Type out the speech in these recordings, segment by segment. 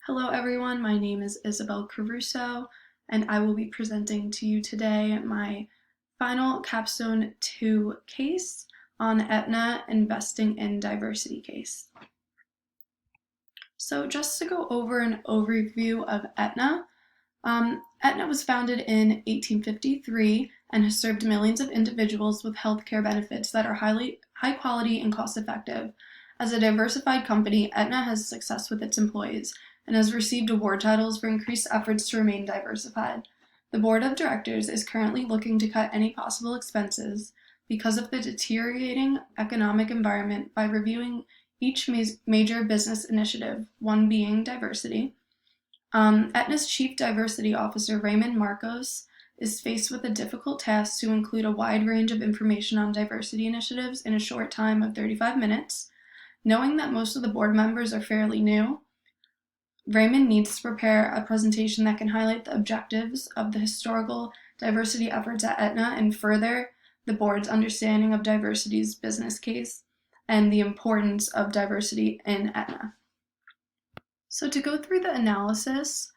Hello everyone, my name is Isabelle Caruso, and I will be presenting to you today my final Capstone 2 case on Aetna investing in diversity case. So just to go over an overview of Aetna, Aetna was founded in 1853 and has served millions of individuals with healthcare benefits that are high quality and cost effective. As a diversified company, Aetna has success with its employees and has received award titles for increased efforts to remain diversified. The board of directors is currently looking to cut any possible expenses because of the deteriorating economic environment by reviewing each major business initiative, one being diversity. Aetna's Chief Diversity Officer, Raymond Marcos, is faced with a difficult task to include a wide range of information on diversity initiatives in a short time of 35 minutes. Knowing that most of the board members are fairly new, Raymond needs to prepare a presentation that can highlight the objectives of the historical diversity efforts at Aetna and further the board's understanding of diversity's business case and the importance of diversity in Aetna. So to go through the analysis,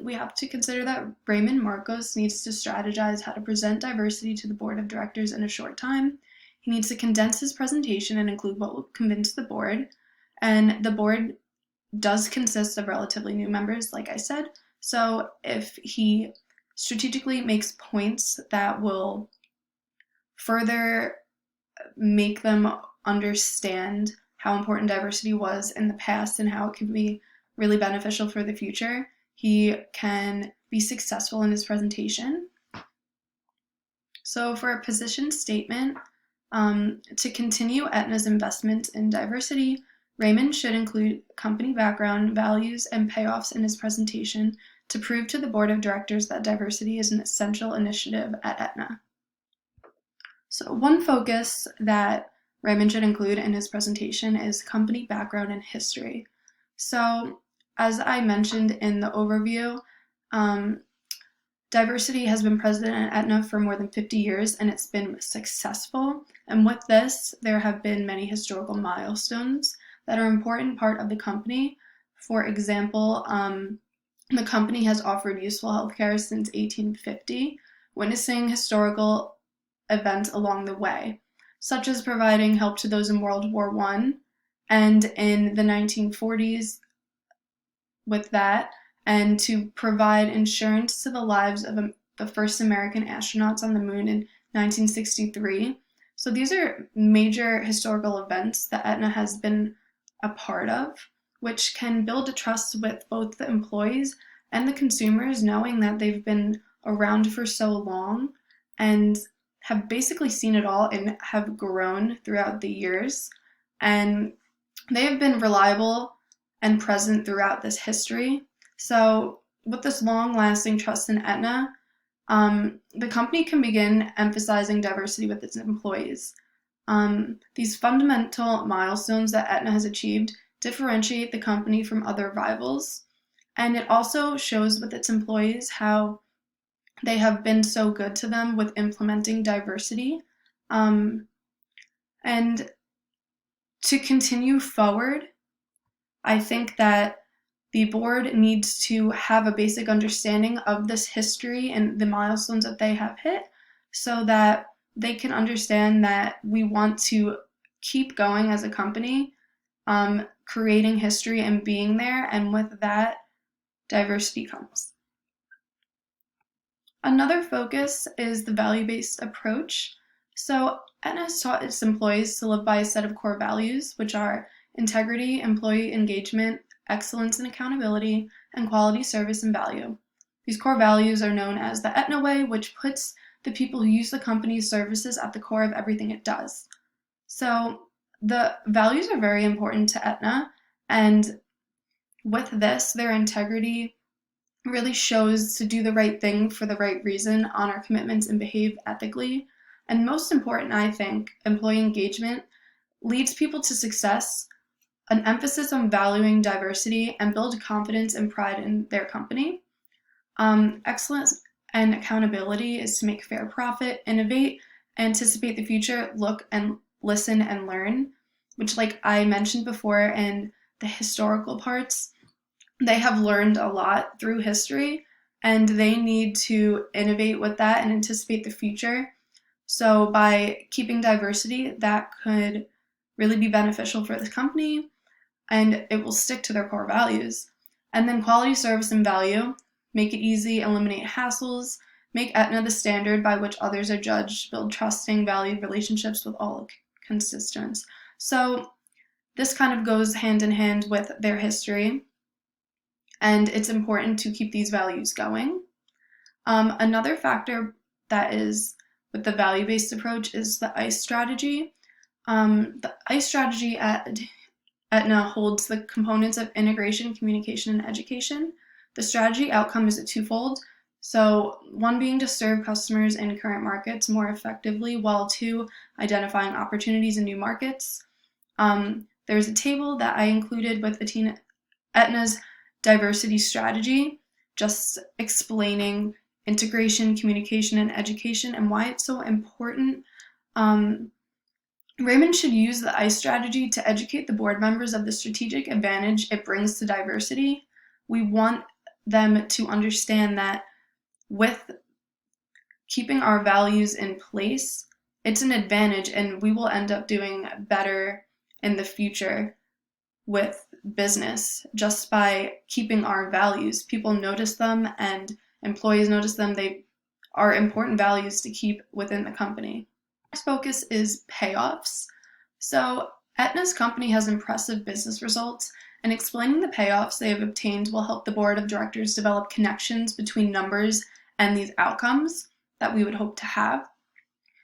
we have to consider that Raymond Marcos needs to strategize how to present diversity to the board of directors in a short time. He needs to condense his presentation and include what will convince the board. And the board does consist of relatively new members, like I said. So if he strategically makes points that will further make them understand how important diversity was in the past and how it can be really beneficial for the future, he can be successful in his presentation. So for a position statement, to continue Aetna's investment in diversity, Raymond should include company background, values, and payoffs in his presentation to prove to the board of directors that diversity is an essential initiative at Aetna. So one focus that Raymond should include in his presentation is company background and history. So as I mentioned in the overview, diversity has been present at Aetna for more than 50 years and it's been successful. And with this, there have been many historical milestones that are an important part of the company. For example, the company has offered useful healthcare since 1850, witnessing historical events along the way, such as providing help to those in World War I, and in the 1940s with that, and to provide insurance to the lives of the first American astronauts on the moon in 1963. So these are major historical events that Aetna has been a part of, which can build a trust with both the employees and the consumers, knowing that they've been around for so long and have basically seen it all and have grown throughout the years. And they have been reliable and present throughout this history. So with this long-lasting trust in Aetna, the company can begin emphasizing diversity with its employees. These fundamental milestones that Aetna has achieved differentiate the company from other rivals, and it also shows with its employees how they have been so good to them with implementing diversity. And to continue forward, I think that the board needs to have a basic understanding of this history and the milestones that they have hit so that they can understand that we want to keep going as a company, creating history and being there, and with that, diversity comes. Another focus is the value-based approach. So Aetna has taught its employees to live by a set of core values, which are integrity, employee engagement, excellence and accountability, and quality service and value. These core values are known as the Aetna Way, which puts the people who use the company's services at the core of everything it does. So the values are very important to Aetna, and with this, their integrity really shows to do the right thing for the right reason, honor commitments, and behave ethically. And most important, I think, employee engagement leads people to success, an emphasis on valuing diversity, and build confidence and pride in their company. Excellence and accountability is to make fair profit, innovate, anticipate the future, look and listen and learn, which, like I mentioned before in the historical parts, they have learned a lot through history, and they need to innovate with that and anticipate the future. So by keeping diversity, that could really be beneficial for the company, and it will stick to their core values. And then quality, service, and value: make it easy, eliminate hassles, make Aetna the standard by which others are judged, build trusting, valued relationships with all constituents. So this kind of goes hand in hand with their history, and it's important to keep these values going. Another factor that is with the value-based approach is the ICE strategy. The ICE strategy at Aetna holds the components of integration, communication, and education. The strategy outcome is a twofold. So one being to serve customers in current markets more effectively, while two, identifying opportunities in new markets. There's a table that I included with Aetna's diversity strategy, just explaining integration, communication, and education and why it's so important. Raymond should use the ICE strategy to educate the board members of the strategic advantage it brings to diversity. We want them to understand that with keeping our values in place, it's an advantage, and we will end up doing better in the future with business just by keeping our values. People notice them and employees notice them. They are important values to keep within the company. Next focus is payoffs. So Aetna's company has impressive business results, and explaining the payoffs they have obtained will help the board of directors develop connections between numbers and these outcomes that we would hope to have.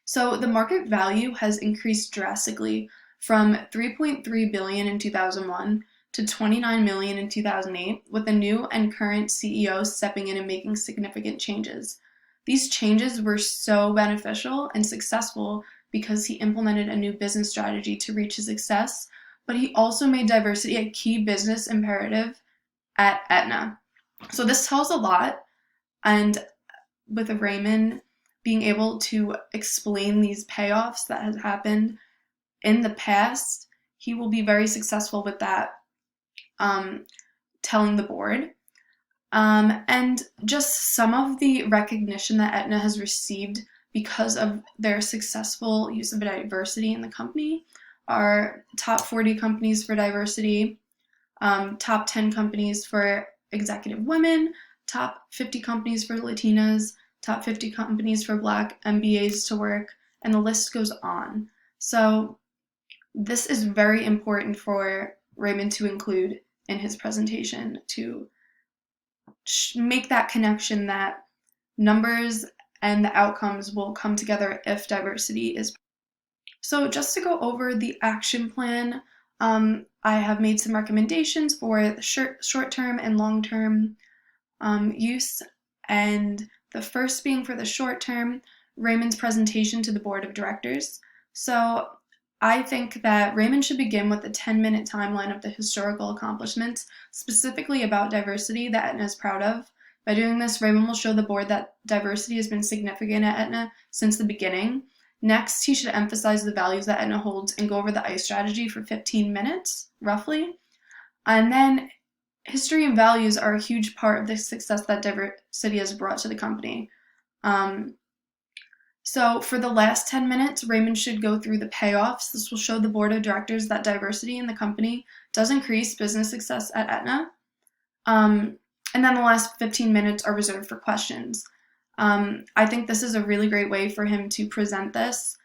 So the market value has increased drastically from $3.3 billion in 2001 to $29 million in 2008, with a new and current CEO stepping in and making significant changes. These changes were so beneficial and successful because he implemented a new business strategy to reach his success, but he also made diversity a key business imperative at Aetna. So this tells a lot, and with Raymond being able to explain these payoffs that has happened in the past, he will be very successful with that, telling the board. And just some of the recognition that Aetna has received because of their successful use of diversity in the company are top 40 companies for diversity, top 10 companies for executive women, top 50 companies for Latinas, top 50 companies for Black MBAs to work, and the list goes on. So this is very important for Raymond to include in his presentation, to make that connection that numbers and the outcomes will come together if diversity is. So just to go over the action plan, I have made some recommendations for the short-term and long-term use, and the first being for the short-term, Raymond's presentation to the board of directors. So I think that Raymond should begin with a 10-minute timeline of the historical accomplishments, specifically about diversity, that Aetna is proud of. By doing this, Raymond will show the board that diversity has been significant at Aetna since the beginning. Next, he should emphasize the values that Aetna holds and go over the ICE strategy for 15 minutes, roughly. And then history and values are a huge part of the success that diversity has brought to the company. So for the last 10 minutes, Raymond should go through the payoffs. This will show the board of directors that diversity in the company does increase business success at Aetna. And then the last 15 minutes are reserved for questions. I think this is a really great way for him to present this,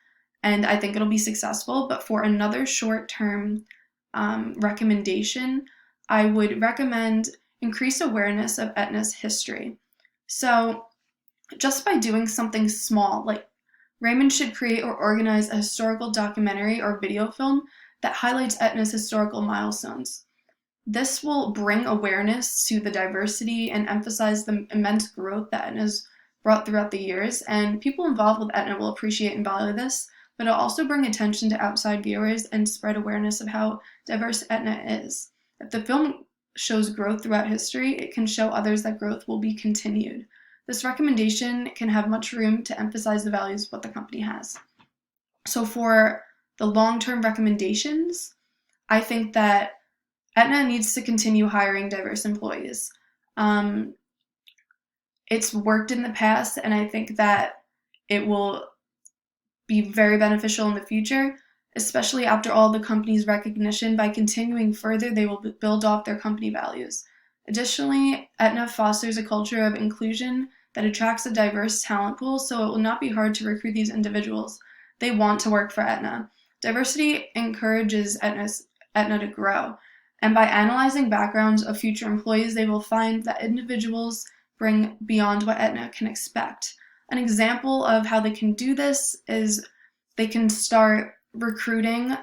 and I think it'll be successful. But for another short-term recommendation, I would recommend increase awareness of Aetna's history. So just by doing something small, like Raymond should create or organize a historical documentary or video film that highlights Aetna's historical milestones. This will bring awareness to the diversity and emphasize the immense growth that Aetna has brought throughout the years, and people involved with Aetna will appreciate and value this, but it'll also bring attention to outside viewers and spread awareness of how diverse Aetna is. If the film shows growth throughout history, it can show others that growth will be continued. This recommendation can have much room to emphasize the values of what the company has. So for the long-term recommendations, I think that Aetna needs to continue hiring diverse employees. Um, it's worked in the past, and I think that it will be very beneficial in the future, especially after all the company's recognition. By continuing further, they will build off their company values. Additionally, Aetna fosters a culture of inclusion that attracts a diverse talent pool, so it will not be hard to recruit these individuals. They want to work for Aetna. Diversity encourages Aetna to grow, and by analyzing backgrounds of future employees, they will find that individuals bring beyond what Aetna can expect. An example of how they can do this is they can start recruiting.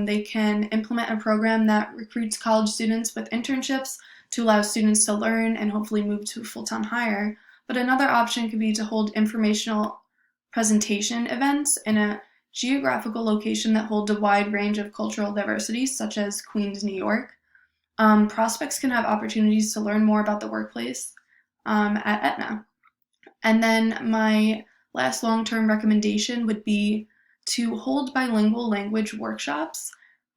They can implement a program that recruits college students with internships to allow students to learn and hopefully move to a full-time hire. But another option could be to hold informational presentation events in a geographical location that holds a wide range of cultural diversity, such as Queens, New York. Prospects can have opportunities to learn more about the workplace at Aetna. And then my last long-term recommendation would be to hold bilingual language workshops.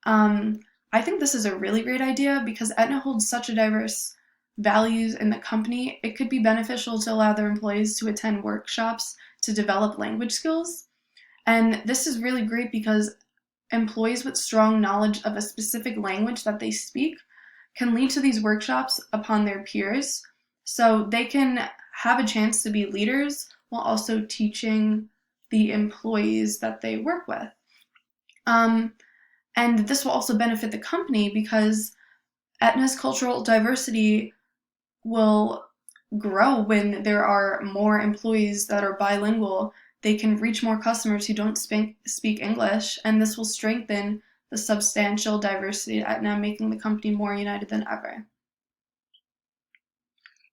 Um, I think this is a really great idea because Aetna holds such a diverse values in the company. It could be beneficial to allow their employees to attend workshops to develop language skills. And this is really great because employees with strong knowledge of a specific language that they speak can lead to these workshops upon their peers, so they can have a chance to be leaders while also teaching the employees that they work with. Um, and this will also benefit the company because Aetna's cultural diversity will grow when there are more employees that are bilingual. They can reach more customers who don't speak English, and this will strengthen the substantial diversity at Aetna, making the company more united than ever.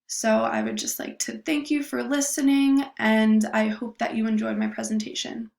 So I would just like to thank you for listening, and I hope that you enjoyed my presentation.